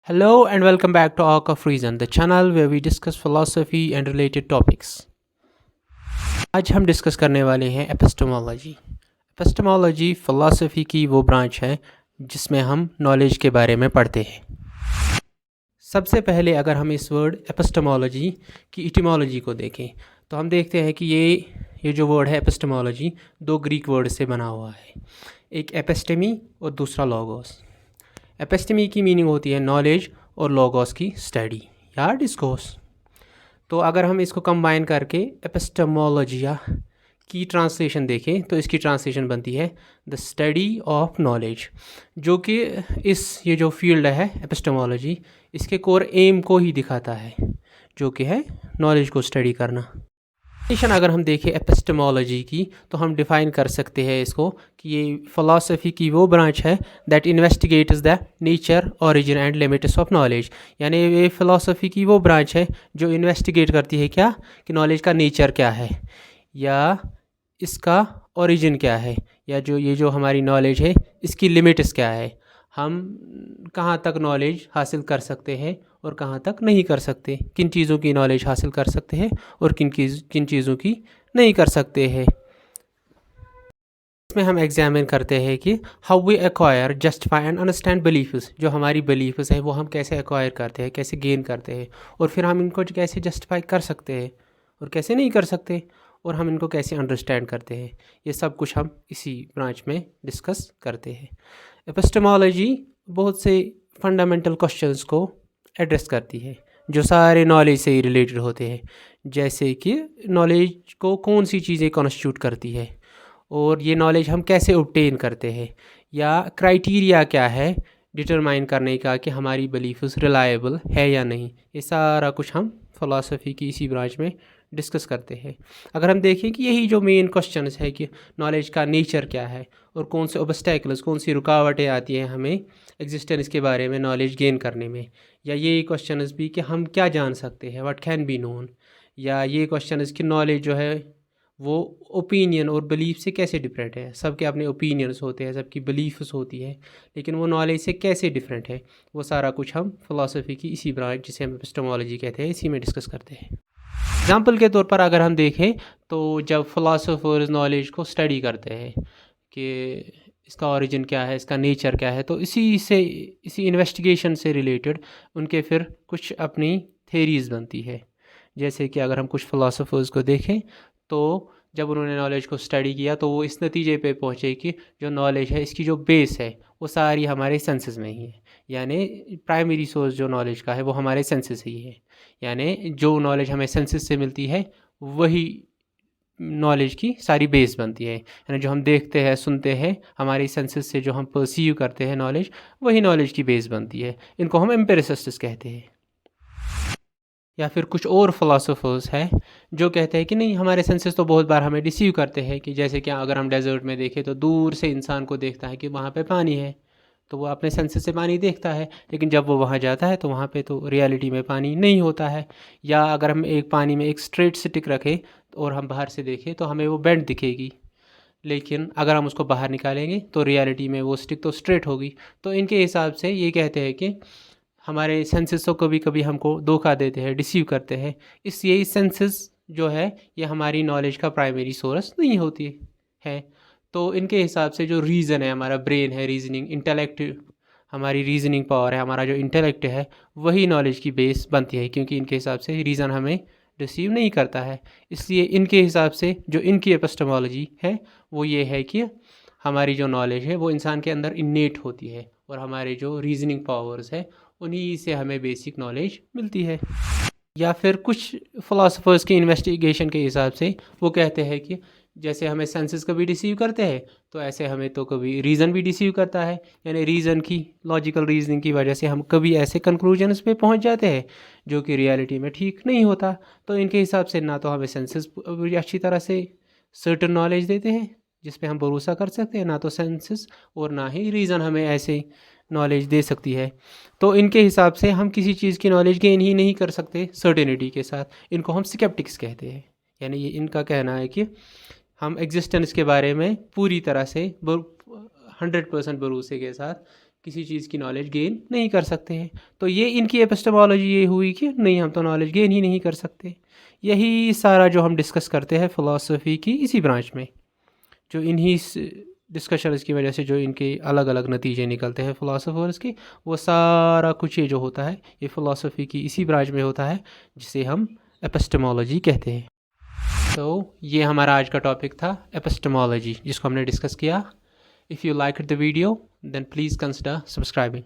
Hello and welcome back to Arc of Reason, the channel where we discuss philosophy and related topics. आज हम discuss करने वाले हैं epistemology. Epistemology philosophy की वो ब्रांच है जिसमें हम नॉलेज के बारे में पढ़ते हैं। सबसे पहले अगर हम इस वर्ड एपिस्टेमोलॉजी की इटिमोलॉजी को देखें तो हम देखते हैं कि ये जो वर्ड है एपिस्टेमोलॉजी दो ग्रीक वर्ड से बना हुआ है, एक एपिस्टेमी और दूसरा लॉगोस। एपिस्टेमी की मीनिंग होती है नॉलेज और लॉगोस की स्टडी या डिस्कोर्स। तो अगर हम इसको कंबाइन करके एपिस्टेमोलॉजिया की ट्रांसलेशन देखें तो इसकी ट्रांसलेशन बनती है द स्टडी ऑफ नॉलेज, जो कि ये जो फील्ड है एपिस्टेमोलॉजी, इसके कोर एम को ही दिखाता है, जो कि है नॉलेज को स्टडी करना। अगर हम देखें एपिस्टेमोलॉजी की तो हम डिफ़ाइन कर सकते हैं इसको कि ये फ़िलासफ़ी की वो ब्रांच है that investigates the nature, origin and limits of knowledge. यानी ये फ़िलासफ़ी की वो ब्रांच है जो इन्वेस्टिगेट करती है क्या कि नॉलेज का नेचर क्या है, या इसका ओरिजिन क्या है, या ये जो हमारी नॉलेज है इसकी लिमिट्स क्या है, हम कहाँ तक नॉलेज हासिल कर सकते हैं और कहाँ तक नहीं कर सकते, किन चीज़ों की नॉलेज हासिल कर सकते हैं और किन चीज़ों की नहीं कर सकते हैं। इसमें हम एग्जामिन करते हैं कि how we acquire, justify and understand beliefs. जो हमारी बिलीफ्स है वो हम कैसे एक्वायर करते हैं, कैसे गेन करते हैं, और फिर हम इनको कैसे जस्टिफाई कर सकते हैं और कैसे नहीं कर सकते, और हम इनको कैसे अंडरस्टैंड करते हैं। ये सब कुछ हम इसी ब्रांच में डिस्कस करते हैं। एपिस्टेमोलॉजी बहुत से फंडामेंटल क्वेश्चंस को एड्रेस करती है जो सारे नॉलेज से ही रिलेटेड होते हैं, जैसे कि नॉलेज को कौन सी चीज़ें कॉन्स्टिट्यूट करती है, और ये नॉलेज हम कैसे ऑब्टेन करते हैं, या क्राइटेरिया क्या है डिटरमाइन करने का कि हमारी बिलीफ्स रिलायबल है या नहीं। ये सारा कुछ हम फ़िलासफ़ी की इसी ब्रांच में डिस्कस करते हैं। अगर हम देखें कि यही जो मेन क्वेश्चंस है कि नॉलेज का नेचर क्या है और कौन से ऑब्स्टेकल्स, कौन सी रुकावटें आती हैं हमें एग्जिस्टेंस के बारे में नॉलेज गेन करने में, या ये क्वेश्चंस भी कि हम क्या जान सकते हैं, व्हाट कैन बी नोन, या ये क्वेश्चंस कि नॉलेज जो है वो ओपिनियन और बिलीफ से कैसे डिफरेंट है। सबके अपने ओपिनियंस होते हैं, सबकी बिलीफ्स होती है, लेकिन वो नॉलेज से कैसे डिफरेंट है, वो सारा कुछ हम फ़िलासफ़ी की इसी ब्रांच जिसे हम एपिस्टेमोलॉजी कहते हैं इसी में डिस्कस करते हैं। एग्जाम्पल के तौर पर अगर हम देखें तो जब फ़िलासफ़र्स नॉलेज को स्टडी करते हैं कि इसका ओरिजिन क्या है, इसका नेचर क्या है, तो इसी इन्वेस्टिगेशन से रिलेटेड उनके फिर कुछ अपनी थेरीज़ बनती है। जैसे कि अगर हम कुछ फ़िलासफ़र्स को देखें तो जब उन्होंने नॉलेज को स्टडी किया तो वो इस नतीजे पे पहुँचे कि जो नॉलेज है इसकी जो बेस है वो सारी हमारे सेंसेस में ही है। यानी प्राइमरी सोर्स जो नॉलेज का है वो हमारे सेंसेस ही है। यानी जो नॉलेज हमें सेंसेस से मिलती है वही नॉलेज की सारी बेस बनती है। यानी जो हम देखते हैं, सुनते हैं, हमारी सेंसेस से जो हम परसीव करते हैं नॉलेज, वही नॉलेज की बेस बनती है। इनको हम एम्पिरिसिस्ट्स कहते हैं। या फिर कुछ और फिलोसोफर्स हैं जो कहते हैं कि नहीं, हमारे सेंसेस तो बहुत बार हमें डिसीव करते हैं, कि जैसे कि अगर हम डेजर्ट में देखें तो दूर से इंसान को देखता है कि वहाँ पे पानी है, तो वो अपने सेंसेस से पानी देखता है, लेकिन जब वो वहाँ जाता है तो वहाँ पे तो रियलिटी में पानी नहीं होता है। या अगर हम एक पानी में एक स्ट्रेट स्टिक रखें और हम बाहर से देखें तो हमें वो बेंड दिखेगी, लेकिन अगर हम उसको बाहर निकालेंगे तो रियलिटी में वो स्टिक तो स्ट्रेट होगी। तो इनके हिसाब से ये कहते हैं कि हमारे सेंसेस तो कभी कभी हमको धोखा देते हैं, डिसीव करते हैं, इसलिए सेंसेस जो है ये हमारी नॉलेज का प्राइमरी सोर्स नहीं होती है। तो इनके हिसाब से जो रीज़न है, हमारा ब्रेन है, रीजनिंग इंटेलेक्ट, हमारी रीजनिंग पावर है, हमारा जो इंटेलेक्ट है, वही नॉलेज की बेस बनती है, क्योंकि इनके हिसाब से रीज़न हमें रिसीव नहीं करता है। इसलिए इनके हिसाब से जो इनकी एपिस्टेमोलॉजी है वो ये है कि हमारी जो नॉलेज है वो इंसान के अंदर इन्नेट होती है, और हमारे जो रीजनिंग पावर्स है उन्हीं से हमें बेसिक नॉलेज मिलती है। या फिर कुछ फ़िलासफ़र्स के इन्वेस्टिगेशन के हिसाब से वो कहते हैं कि जैसे हमें सेंसेस कभी डिसीव करते हैं तो ऐसे हमें तो कभी रीज़न भी डिसीव करता है। यानी रीज़न की लॉजिकल रीजनिंग की वजह से हम कभी ऐसे कंक्लूजन्स पे पहुंच जाते हैं जो कि रियलिटी में ठीक नहीं होता। तो इनके हिसाब से ना तो हमें सेंसेस अच्छी तरह से सर्टन नॉलेज देते हैं जिस पे हम भरोसा कर सकते हैं, ना तो सेंसेस और ना ही रीज़न हमें ऐसे नॉलेज दे सकती है। तो इनके हिसाब से हम किसी चीज़ की नॉलेज गेन ही नहीं कर सकते सर्टेनिटी के साथ। इनको हम स्केप्टिक्स कहते हैं। यानी ये इनका कहना है कि हम एग्जिस्टेंस के बारे में पूरी तरह से 100% भरोसे के साथ किसी चीज़ की नॉलेज गेन नहीं कर सकते हैं। तो ये इनकी एपिस्टेमोलॉजी ये हुई कि नहीं, हम तो नॉलेज गेन ही नहीं कर सकते। यही सारा जो हम डिस्कस करते हैं फ़िलासफ़ी की इसी ब्रांच में, जो इन्हीं डिस्कशंस की वजह से जो इनके अलग अलग नतीजे निकलते हैं फ़िलासफ़र्स के, वो सारा कुछ ये जो होता है ये फ़िलासफ़ी की इसी ब्रांच में होता है जिसे हम एपिस्टेमोलॉजी कहते हैं। तो ये हमारा आज का टॉपिक था एपिस्टेमोलॉजी, जिसको हमने डिस्कस किया। If you like the video then please consider subscribing.